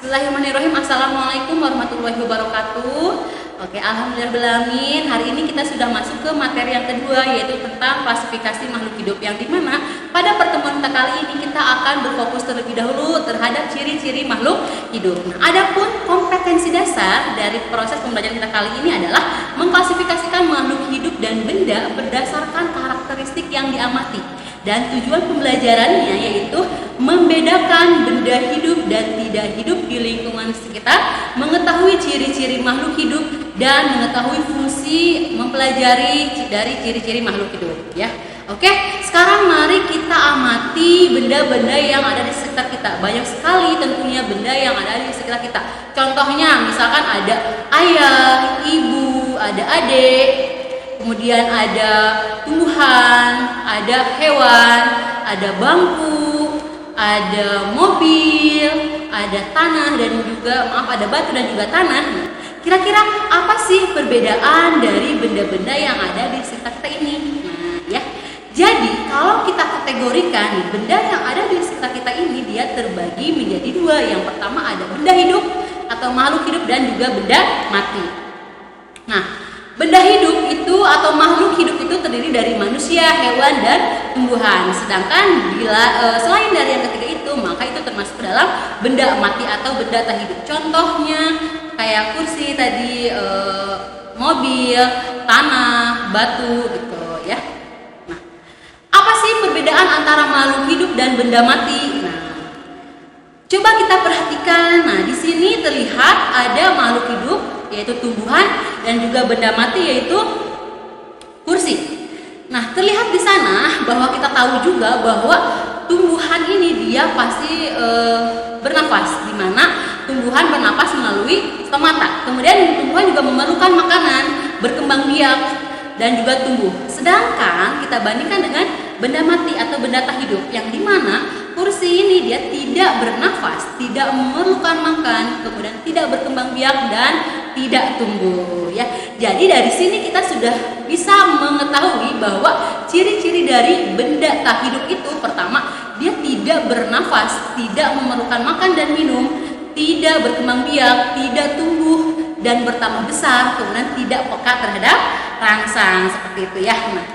Bismillahirrahmanirrahim. Assalamualaikum warahmatullahi wabarakatuh. Oke, alhamdulillahirrahmanirrahim. Hari ini kita sudah masuk ke materi yang kedua, yaitu tentang klasifikasi makhluk hidup, yang dimana pada pertemuan kita kali ini kita akan berfokus terlebih dahulu terhadap ciri-ciri makhluk hidup. Nah, adapun kompetensi dasar dari proses pembelajaran kita kali ini adalah mengklasifikasikan makhluk hidup dan benda berdasarkan karakteristik yang diamati. Dan tujuan pembelajarannya yaitu membedakan benda hidup dan tidak hidup di lingkungan sekitar, mengetahui ciri-ciri makhluk hidup, dan mengetahui fungsi mempelajari dari ciri-ciri makhluk hidup. Ya, oke. Sekarang mari kita amati benda-benda yang ada di sekitar kita. Banyak sekali tentunya benda yang ada di sekitar kita. Contohnya, misalkan ada ayah, ibu, ada adik. Kemudian ada tumbuhan, ada hewan, ada bangku, ada mobil, ada tanah dan juga ada batu dan juga tanah. Kira-kira apa sih perbedaan dari benda-benda yang ada di sekitar kita ini? Nah, ya. Jadi kalau kita kategorikan nih, benda yang ada di sekitar kita ini dia terbagi menjadi dua. Yang pertama ada benda hidup atau makhluk hidup dan juga benda mati. Nah, benda hidup itu atau makhluk hidup itu terdiri dari manusia, hewan, dan tumbuhan. Sedangkan bila selain dari yang ketiga itu, maka itu termasuk dalam benda mati atau benda tak hidup. Contohnya kayak kursi tadi, mobil, tanah, batu gitu ya. Nah, apa sih perbedaan antara makhluk hidup dan benda mati? Nah, coba kita perhatikan. Nah, di sini terlihat ada makhluk hidup yaitu tumbuhan dan juga benda mati yaitu kursi. Nah, terlihat di sana bahwa kita tahu juga bahwa tumbuhan ini dia pasti bernafas, di mana tumbuhan bernafas melalui stomata. Kemudian tumbuhan juga memerlukan makanan, berkembang biak dan juga tumbuh. Sedangkan kita bandingkan dengan benda mati atau benda tak hidup, yang dimana kursi ini dia tidak bernafas, tidak memerlukan makan, kemudian tidak berkembang biak dan tidak tumbuh ya. Jadi dari sini kita sudah bisa mengetahui bahwa ciri-ciri dari benda tak hidup itu, pertama, dia tidak bernafas, tidak memerlukan makan dan minum, tidak berkembang biak, tidak tumbuh dan bertambah besar, kemudian tidak peka terhadap rangsang seperti itu ya. Nah,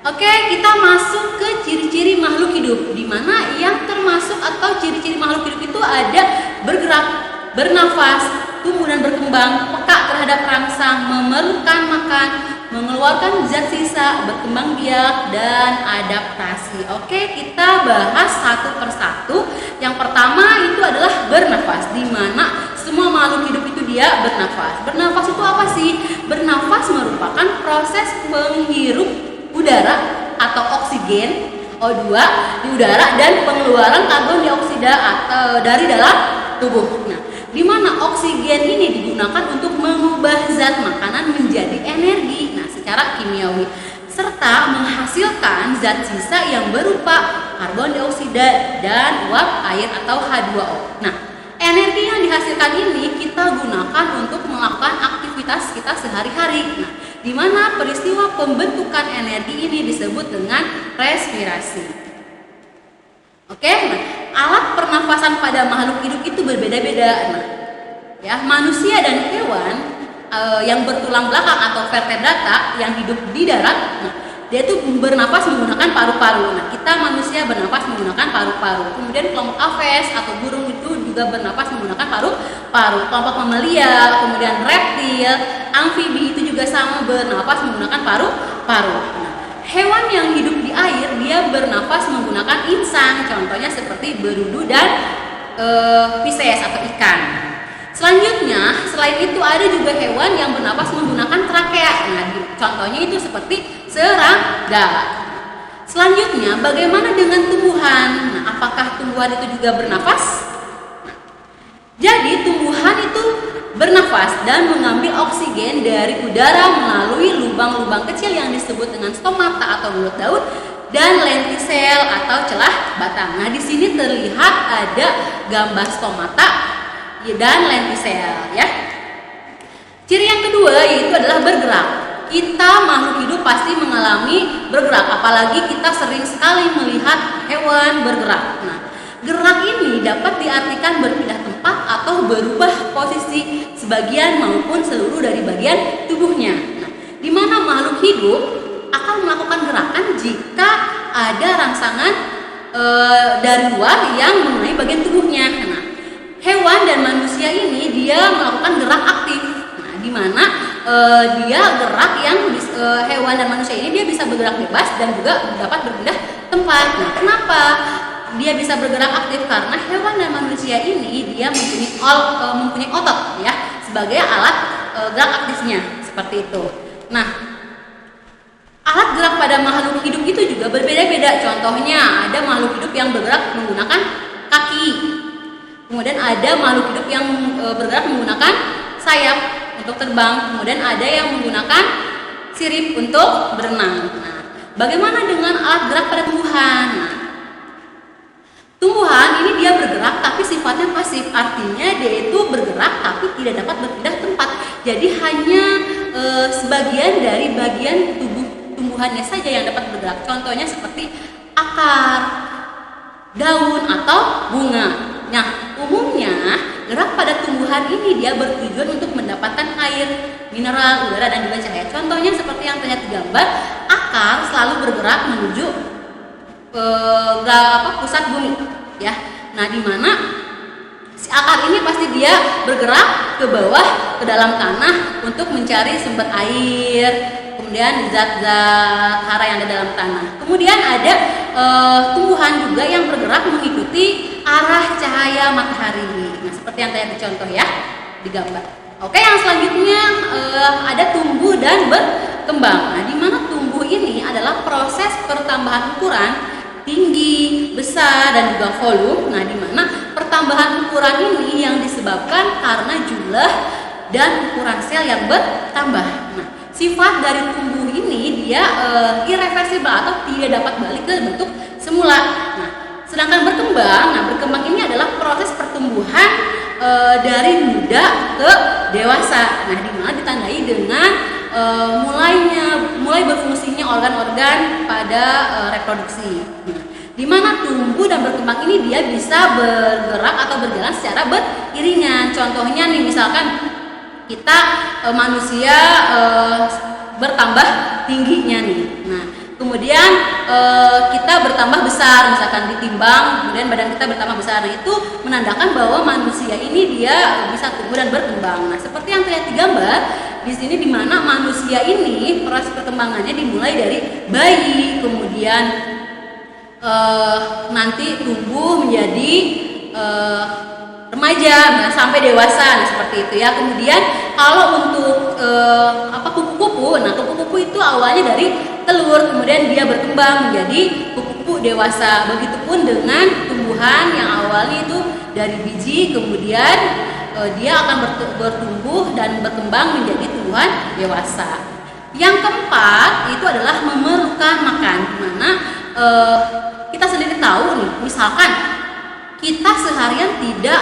oke, kita masuk ke ciri-ciri makhluk hidup, di mana yang termasuk atau ciri-ciri makhluk hidup itu ada bergerak, bernafas, tumbuh dan berkembang, peka terhadap rangsang, memerlukan makan, mengeluarkan zat sisa, berkembang biak, dan adaptasi. Oke, kita bahas satu persatu. Yang pertama itu adalah bernafas, di mana semua makhluk hidup itu dia bernafas. Bernafas itu apa sih? Bernafas merupakan proses menghirup udara atau oksigen O2 di udara dan pengeluaran karbon dioksida atau dari dalam tubuh. Nah, di mana oksigen ini digunakan untuk mengubah zat makanan menjadi energi, nah secara kimiawi, serta menghasilkan zat sisa yang berupa karbon dioksida dan uap air atau H2O. Nah, energi yang dihasilkan ini kita gunakan untuk melakukan aktivitas kita sehari-hari. Nah, di mana peristiwa pembentukan energi ini disebut dengan respirasi. Oke, nah, alat pernafasan pada makhluk hidup itu berbeda-beda. Nah, ya, manusia dan hewan yang bertulang belakang atau vertebrata yang hidup di darat, nah, dia itu bernapas menggunakan paru-paru. Nah, kita manusia bernapas menggunakan paru-paru. Kemudian kelompok aves atau burung itu juga bernapas menggunakan paru-paru. Kelompok mamalia, kemudian reptil, amfibi itu juga sama bernapas menggunakan paru-paru. Nah, hewan yang hidup di air dia bernafas menggunakan insang, contohnya seperti berudu dan Pisces atau ikan. Selanjutnya, selain itu ada juga hewan yang bernafas menggunakan trakea. Nah, contohnya itu seperti serangga. Selanjutnya, bagaimana dengan tumbuhan? Nah, apakah tumbuhan itu juga bernafas? Nah, jadi tumbuhan itu bernafas dan mengambil oksigen dari udara melalui lubang-lubang kecil yang disebut dengan stomata atau mulut daun dan lentisel atau celah batang. Nah, di sini terlihat ada gambar stomata dan lentisel ya. Ciri yang kedua yaitu adalah bergerak. Kita makhluk hidup pasti mengalami bergerak, apalagi kita sering sekali melihat hewan bergerak. Nah, gerak ini dapat diartikan berpindah tempat atau atau berubah posisi sebagian maupun seluruh dari bagian tubuhnya. Nah, di mana makhluk hidup akan melakukan gerakan jika ada rangsangan dari luar yang mengenai bagian tubuhnya. Nah, hewan dan manusia ini dia melakukan gerak aktif. Nah, di mana dia gerak yang hewan dan manusia ini dia bisa bergerak bebas dan juga dapat berpindah tempat. Nah, kenapa dia bisa bergerak aktif? Karena hewan dan manusia ini dia mempunyai otot ya sebagai alat gerak aktifnya seperti itu. Nah, alat gerak pada makhluk hidup itu juga berbeda-beda. Contohnya ada makhluk hidup yang bergerak menggunakan kaki. Kemudian ada makhluk hidup yang bergerak menggunakan sayap untuk terbang. Kemudian ada yang menggunakan sirip untuk berenang. Nah, bagaimana dengan alat gerak pada tumbuhan? Nah, tumbuhan ini dia bergerak tapi sifatnya pasif. Artinya dia itu bergerak tapi tidak dapat berpindah tempat. Jadi hanya sebagian dari bagian tubuh tumbuhannya saja yang dapat bergerak. Contohnya seperti akar, daun atau bunga. Nah, umumnya gerak pada tumbuhan ini dia bertujuan untuk mendapatkan air, mineral, udara dan juga cahaya. Contohnya seperti yang terlihat di gambar, akar selalu bergerak menuju pusat bumi, ya. Nah, di mana si akar ini pasti dia bergerak ke bawah ke dalam tanah untuk mencari sumber air, kemudian zat-zat hara yang ada dalam tanah. Kemudian ada tumbuhan juga yang bergerak mengikuti arah cahaya matahari. Nah, seperti yang terlihat di contoh ya di gambar. Oke, yang selanjutnya ada tumbuh dan berkembang. Nah, di mana tumbuh ini adalah proses pertambahan ukuran tinggi, besar dan juga volume. Nah, di mana pertambahan ukuran ini yang disebabkan karena jumlah dan ukuran sel yang bertambah. Nah, sifat dari tumbuh ini dia irreversibel atau tidak dapat balik ke bentuk semula. Nah, sedangkan berkembang ini adalah proses pertumbuhan dari muda ke dewasa. Nah, di mana ditandai dengan mulai berfungsinya organ-organ pada reproduksi. Nah, di mana tumbuh dan berkembang ini dia bisa bergerak atau berjalan secara beriringan. Contohnya nih, misalkan kita manusia bertambah tingginya nih. Nah, kemudian kita bertambah besar, misalkan ditimbang, kemudian badan kita bertambah besar. Nah, itu menandakan bahwa manusia ini dia bisa tumbuh dan berkembang. Nah, seperti yang terlihat di gambar di sini, di mana manusia ini proses perkembangannya dimulai dari bayi, kemudian nanti tumbuh menjadi remaja, nah, sampai dewasa, nah, seperti itu ya. Kemudian kalau untuk kupu-kupu, nah kupu-kupu itu awalnya dari telur, kemudian dia berkembang menjadi kupu-kupu dewasa. Begitupun dengan tumbuhan yang awalnya itu dari biji, kemudian dia akan bertumbuh dan berkembang menjadi tumbuhan dewasa. Yang keempat itu adalah memerlukan makan, dimana kita sendiri tahu nih, misalkan kita seharian tidak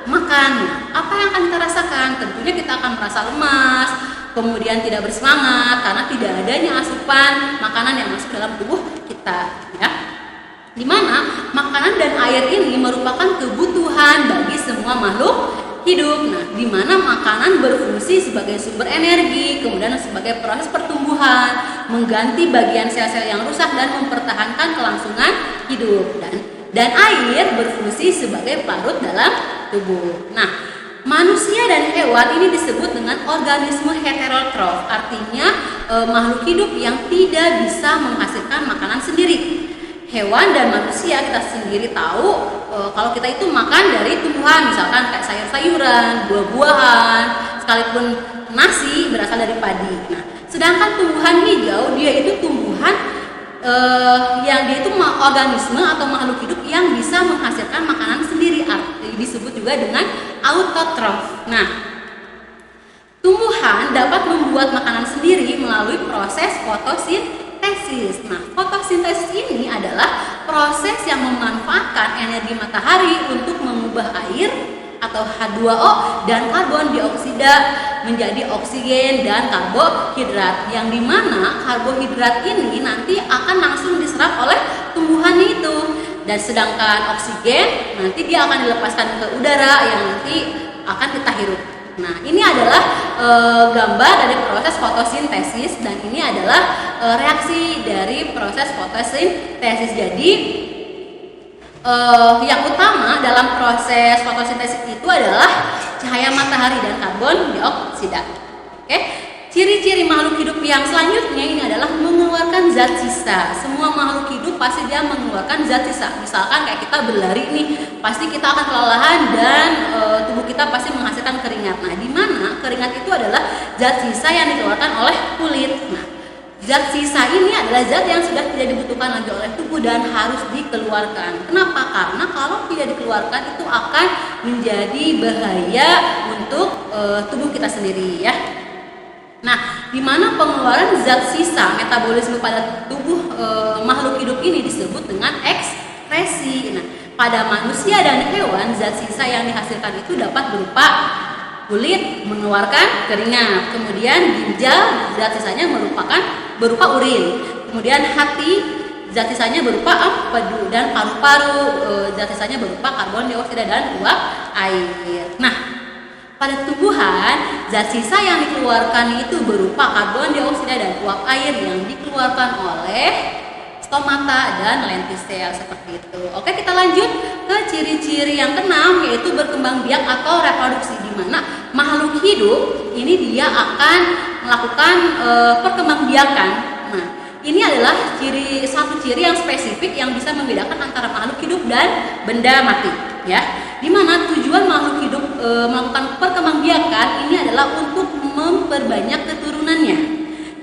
makan, apa yang akan kita rasakan? Tentunya kita akan merasa lemas, kemudian tidak bersemangat karena tidak adanya asupan makanan yang masuk dalam tubuh kita, ya. Dimana makanan dan air ini merupakan kebutuhan bagi semua makhluk hidup. Nah, dimana makanan berfungsi sebagai sumber energi, kemudian sebagai proses pertumbuhan, mengganti bagian sel-sel yang rusak dan mempertahankan kelangsungan hidup, dan air berfungsi sebagai pelarut dalam tubuh. Nah, manusia dan hewan ini disebut dengan organisme heterotrof, artinya makhluk hidup yang tidak bisa menghasilkan makanan sendiri. Hewan dan manusia kita sendiri tahu kalau kita itu makan dari tumbuhan, misalkan kayak sayur-sayuran, buah-buahan, sekalipun nasi berasal dari padi. Nah, sedangkan tumbuhan hijau dia itu tumbuhan yang dia itu organisme atau makhluk hidup yang bisa menghasilkan makanan sendiri, disebut juga dengan autotrof. Nah, tumbuhan dapat membuat makanan sendiri melalui proses fotosintesis. Nah, fotosintesis ini adalah proses yang memanfaatkan energi matahari untuk mengubah air atau H2O dan karbon dioksida menjadi oksigen dan karbohidrat, yang dimana karbohidrat ini nanti akan langsung diserap oleh tumbuhan itu, dan sedangkan oksigen nanti dia akan dilepaskan ke udara yang nanti akan kita hirup. Nah, ini adalah gambar dari proses fotosintesis, dan ini adalah reaksi dari proses fotosintesis. Jadi yang utama dalam proses fotosintesis itu adalah cahaya matahari dan karbon dioksida. Oke, ciri-ciri makhluk hidup yang selanjutnya ini adalah mengeluarkan zat sisa. Semua makhluk hidup pasti dia mengeluarkan zat sisa. Misalkan kayak kita berlari nih, pasti kita akan kelelahan dan tubuh kita pasti menghasilkan keringat. Nah, di mana keringat itu adalah zat sisa yang dikeluarkan oleh kulit. Nah, zat sisa ini adalah zat yang sudah tidak dibutuhkan lagi oleh tubuh dan harus dikeluarkan. Kenapa? Karena kalau tidak dikeluarkan itu akan menjadi bahaya untuk tubuh kita sendiri ya. Nah, di mana pengeluaran zat sisa metabolisme pada tubuh makhluk hidup ini disebut dengan ekskresi. Nah, pada manusia dan hewan zat sisa yang dihasilkan itu dapat berupa kulit mengeluarkan keringat, kemudian ginjal zat sisanya berupa urin, kemudian hati zat sisanya berupa empedu, dan paru-paru zat sisanya berupa karbon dioksida dan uap air. Nah, pada tumbuhan zat sisa yang dikeluarkan itu berupa karbon dioksida dan uap air yang dikeluarkan oleh stomata dan lentisel seperti itu. Oke, kita lanjut ke ciri-ciri yang keenam, yaitu berkembang biak atau reproduksi, di mana makhluk hidup ini dia akan melakukan perkembangbiakan. Nah, ini adalah satu ciri yang spesifik yang bisa membedakan antara makhluk hidup dan benda mati ya. Di mana tujuan makhluk hidup melakukan perkembangbiakan ini adalah untuk memperbanyak keturunannya.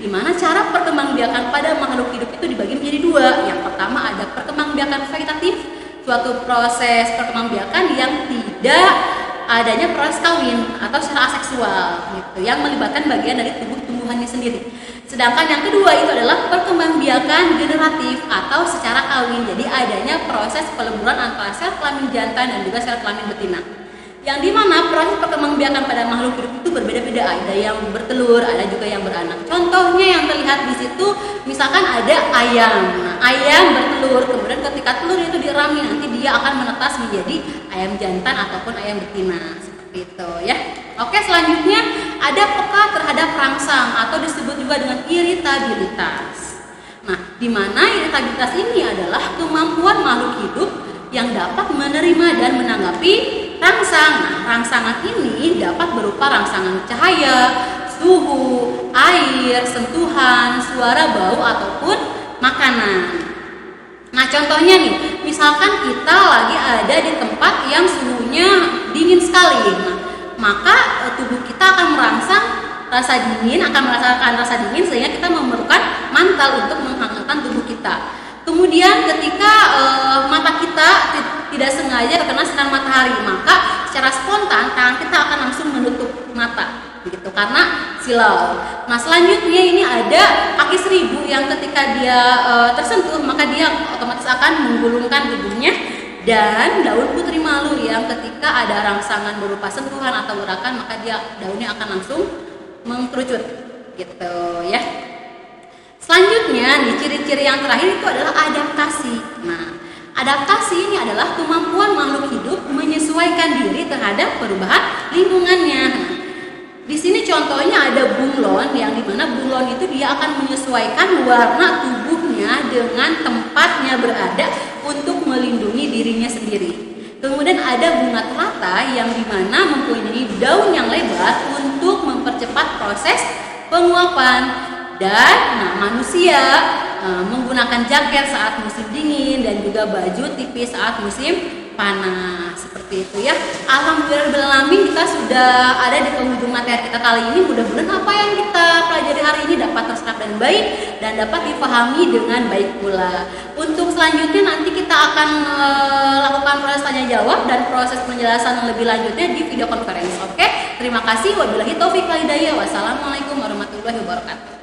Di mana cara perkembangbiakan pada makhluk hidup itu dibagi menjadi dua. Yang pertama ada perkembangbiakan vegetatif, suatu proses perkembangbiakan yang tidak adanya proses kawin atau secara aseksual gitu, yang melibatkan bagian dari tubuh tumbuhannya sendiri. Sedangkan yang kedua itu adalah perkembangbiakan generatif atau secara kawin. Jadi adanya proses peleburan antara sel kelamin jantan dan juga sel kelamin betina. Yang dimana proses perkembangbiakan pada makhluk hidup itu berbeda-beda. Ada yang bertelur, ada juga yang beranak. Contohnya yang terlihat di situ, misalkan ada ayam. Nah, ayam bertelur, kemudian ketika telur itu dirami, nanti dia akan menetas menjadi ayam jantan ataupun ayam betina. Seperti itu ya. Oke, selanjutnya ada peka terhadap rangsang atau disebut juga dengan iritabilitas. Nah, di mana iritabilitas ini adalah kemampuan makhluk hidup yang dapat menerima dan menanggapi rangsang. Nah, rangsangan ini dapat berupa rangsangan cahaya, suhu, air, sentuhan, suara, bau, ataupun makanan. Nah, contohnya nih, misalkan kita lagi ada di tempat yang suhunya dingin sekali. Nah, maka tubuh kita akan merangsang rasa dingin, akan merasakan rasa dingin, sehingga kita memerlukan mantel untuk menghangatkan tubuh kita. Kemudian ketika mata kita tidak sengaja terkena sinar matahari, maka secara spontan tangan kita akan langsung menutup mata begitu karena silau. Nah, selanjutnya ini ada kaki seribu yang ketika dia tersentuh, maka dia otomatis akan menggulungkan tubuhnya. Dan daun putri malu yang ketika ada rangsangan berupa sentuhan atau gerakan, maka daunnya akan langsung mengkerucut gitu ya. Selanjutnya nih, ciri-ciri yang terakhir itu adalah adaptasi. Nah, adaptasi ini adalah kemampuan makhluk hidup menyesuaikan diri terhadap perubahan lingkungannya. Nah, di sini contohnya ada bunglon, yang dimana bunglon itu dia akan menyesuaikan warna tubuhnya dengan tempatnya berada untuk melindungi dirinya sendiri. Kemudian ada bunga teratai yang dimana mempunyai daun yang lebar untuk mempercepat proses penguapan. Dan manusia menggunakan jaket saat musim dingin dan juga baju tipis saat musim panas, seperti itu ya. Alhamdulillahirobbilalamin, kita sudah ada di penghujung materi kita kali ini. Mudah-mudahan apa yang kita pelajari hari ini dapat terserap dengan baik dan dapat dipahami dengan baik pula. Untuk selanjutnya nanti kita akan lakukan proses tanya jawab dan proses penjelasan yang lebih lanjutnya di video conference. Oke, terima kasih. Wabillahi taufiq wal hidayah. Wassalamualaikum warahmatullahi wabarakatuh.